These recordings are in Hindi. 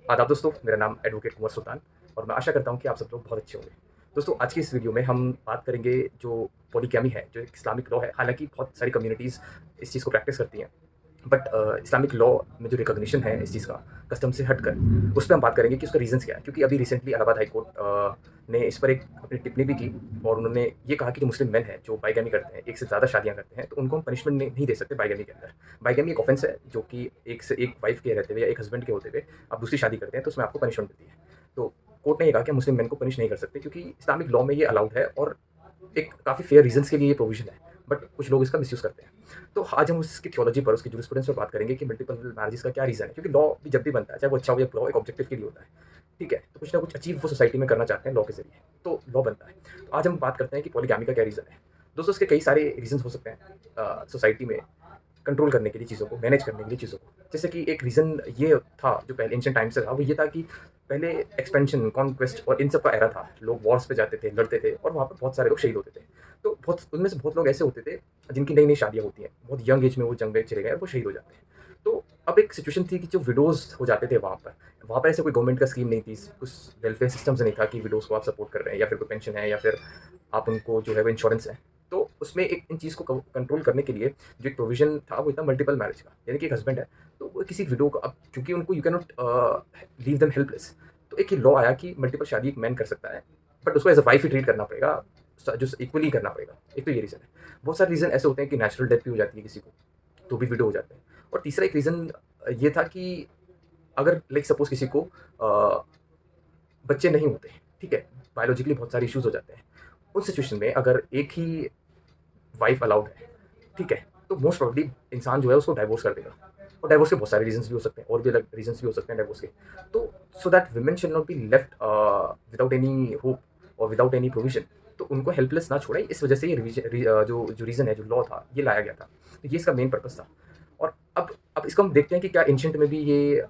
आदाब दोस्तों, मेरा नाम एडवोकेट कुंवर सुल्तान और मैं आशा करता हूँ कि आप सब लोग बहुत अच्छे होंगे। दोस्तों, आज की इस वीडियो में हम बात करेंगे जो पॉलीगैमी है, जो एक इस्लामिक लॉ है। हालाँकि बहुत सारी कम्युनिटीज़ इस चीज़ को प्रैक्टिस करती हैं, बट इस्लामिक लॉ में जो रिकॉग्निशन है इस चीज़ का, कस्टम से हटकर, उस पे हम बात करेंगे कि उसका रीज़न्स क्या है। क्योंकि अभी रिसेंटली इलाहाबाद हाई कोर्ट ने इस पर एक अपनी टिप्पणी भी की और उन्होंने ये कहा कि जो मुस्लिम मेन हैं, जो बाइगैमी करते हैं, एक से ज़्यादा शादियाँ करते हैं, तो उनको हम पनिशमेंट नहीं दे सकते बाइगैमी के अंदर। बाइगैमी एक ऑफेंस है, जो कि एक से एक वाइफ़ के रहते हुए या एक हस्बैंड के होते हुए आप दूसरी शादी करते हैं, तो उसमें आपको पनिशमेंट मिलती है। तो कोर्ट ने ये कहा कि मुस्लिम मेन को पनिश नहीं कर सकते, क्योंकि इस्लामिक लॉ में ये अलाउड है और एक काफ़ी फेयर रीज़न्स के लिए ये प्रोविज़न है, बट कुछ लोग इसका मिसयूज़ करते हैं। तो आज हम उसकी थियोलॉजी पर, उसकी जूरिस्प्रूडेंस पर बात करेंगे कि मल्टीपल मैरिजेज़ का क्या रीज़न है, क्योंकि लॉ भी जब भी बनता है, चाहे वो अच्छा हो या बुरा हो, एक ऑब्जेक्टिव के लिए होता है। ठीक है? तो कुछ ना कुछ अचीव वो सोसाइटी में करना चाहते हैं लॉ के ज़रिए, तो लॉ बनता है। तो आज हम बात करते हैं कि पॉलीगैमी का क्या रीज़न है। दोस्तों, इसके कई सारे रीज़न्स हो सकते हैं सोसाइटी में कंट्रोल करने के लिए चीज़ों को, मैनेज करने के लिए चीज़ों को। जैसे कि एक रीज़न ये था, जो पहले एंशिएंट टाइम से था, वो ये था कि पहले एक्सपेंशन, कॉन्क्वेस्ट और इन सब का एरा था। लोग वॉर्स पे जाते थे, लड़ते थे और वहाँ पे बहुत सारे लोग शहीद होते थे। तो बहुत उनमें से बहुत लोग ऐसे होते थे जिनकी नई-नई शादियाँ होती हैं। बहुत यंग एज में वो जंग में चले गए और वो शहीद हो जाते हैं। तो अब एक सिचुएशन थी कि जो विडोज़ हो जाते थे वहाँ पर, वहाँ पे ऐसे कोई गवर्नमेंट का स्कीम नहीं थी, कुछ वेलफेयर सिस्टम्स नहीं था कि विडोज़ को आप सपोर्ट कर रहे हैं या फिर कोई पेंशन है या फिर आप उनको जो है वो इंश्योरेंस है। तो उसमें एक इन चीज़ को कंट्रोल करने के लिए जो एक प्रोविज़न था वो था मल्टीपल मैरिज का। यानी कि एक हस्बैंड है, तो वो किसी विडो को, अब चूँकि उनको you can not leave them helpless, तो एक ये लॉ आया कि मल्टीपल शादी एक मैन कर सकता है, बट उसको as a wife he treat करना पड़ेगा, जो इक्वली करना पड़ेगा। एक तो ये रीज़न है। बहुत सारे रीज़न ऐसे होते हैं कि नेचुरल डेथ भी हो जाती है किसी को, तो भी विडो हो जाते हैं। और तीसरा एक रीज़न ये था कि अगर लाइक सपोज़ किसी को बच्चे नहीं होते, ठीक है? बायोलॉजिकली बहुत सारे इश्यूज़ हो जाते हैं। उस सिचुएशन में अगर एक ही वाइफ अलाउड है, ठीक है? तो मोस्ट प्रोबेबली इंसान जो है उसको डाइवोर्स कर देगा। और डाइवोर्स के बहुत सारे रीज़न्स भी हो सकते हैं, और भी अलग रीज़न्स भी हो सकते हैं डाइवोर्स के। तो so that women shall not be left without any hope और विदाउट एनी प्रोविज़न, तो उनको हेल्पलेस ना छोड़े, इस वजह से ये जो रीज़न है, जो लॉ था, ये लाया गया था। तो ये इसका मेन पर्पज़ था। और अब इसको हम देखते हैं कि क्या एंशिएंट में भी ये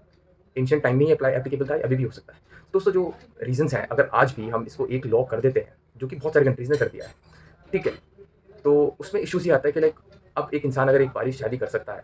एंशिएंट टाइम में ही एप्लीकेबल था, अभी भी हो सकता है। दोस्तों, जो रीज़न्स हैं, अगर आज भी हम इसको एक लॉ कर देते हैं, जो कि बहुत सारी कंट्रीज़ ने कर दिया है, ठीक है? तो उसमें इश्यूज़ ये आता है कि लाइक अब एक इंसान अगर एक बार ही शादी कर सकता है,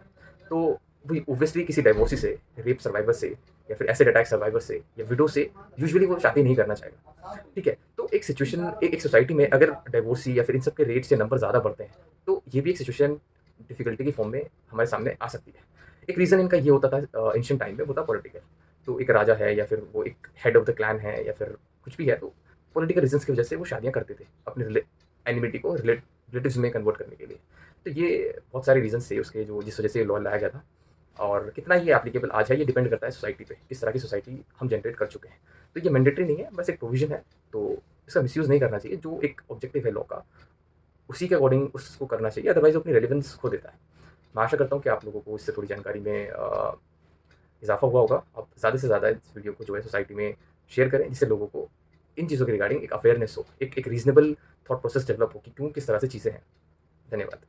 तो वो ऑब्वियसली किसी डाइवोर्सी से, रेप सर्वाइवर से या फिर एसिड अटैक सर्वाइवर से या विडो से यूजुअली वो शादी नहीं करना चाहेगा। ठीक है? तो एक सिचुएशन एक सोसाइटी में अगर डाइवोर्सी या फिर इन सब के रेट्स या नंबर ज़्यादा बढ़ते हैं, तो ये भी एक सिचुएशन डिफ़िकल्टी की फॉर्म में हमारे सामने आ सकती है। एक रीज़न इनका ये होता था एंशिएंट टाइम में, वो था पॉलिटिकल। तो एक राजा है या फिर वो एक हेड ऑफ द क्लैन है या फिर कुछ भी है, तो पॉलिटिकल रीज़न्स की वजह से वो शादियाँ करते थे अपने एनिमिटी को रिलेटिव्स में कन्वर्ट करने के लिए। तो ये बहुत सारे रीज़न्स थे उसके, जो जिस वजह से ये लॉ लाया गया था। और कितना ये एप्लीकेबल आज है, ये डिपेंड करता है सोसाइटी पे, किस तरह की सोसाइटी हम जनरेट कर चुके हैं। तो ये मैंडेटरी नहीं है, बस एक प्रोविज़न है, तो इसका मिसयूज़ नहीं करना चाहिए। जो एक ऑब्जेक्टिव है लॉ का, उसी के अकॉर्डिंग उसको करना चाहिए, अदरवाइज़ वो अपनी रेलेवेंस खो देता है। मैं आशा करता हूँ कि आप लोगों को इससे थोड़ी जानकारी में इज़ाफ़ा हुआ होगा। आप ज़्यादा से ज़्यादा इस वीडियो को जो है सोसाइटी में शेयर करें, जिससे लोगों को इन चीज़ों के रिगार्डिंग एक अवेयरनेस हो, एक रीज़नेबल थॉट प्रोसेस डेवलप हो कि क्यों, किस तरह से चीज़ें हैं। धन्यवाद।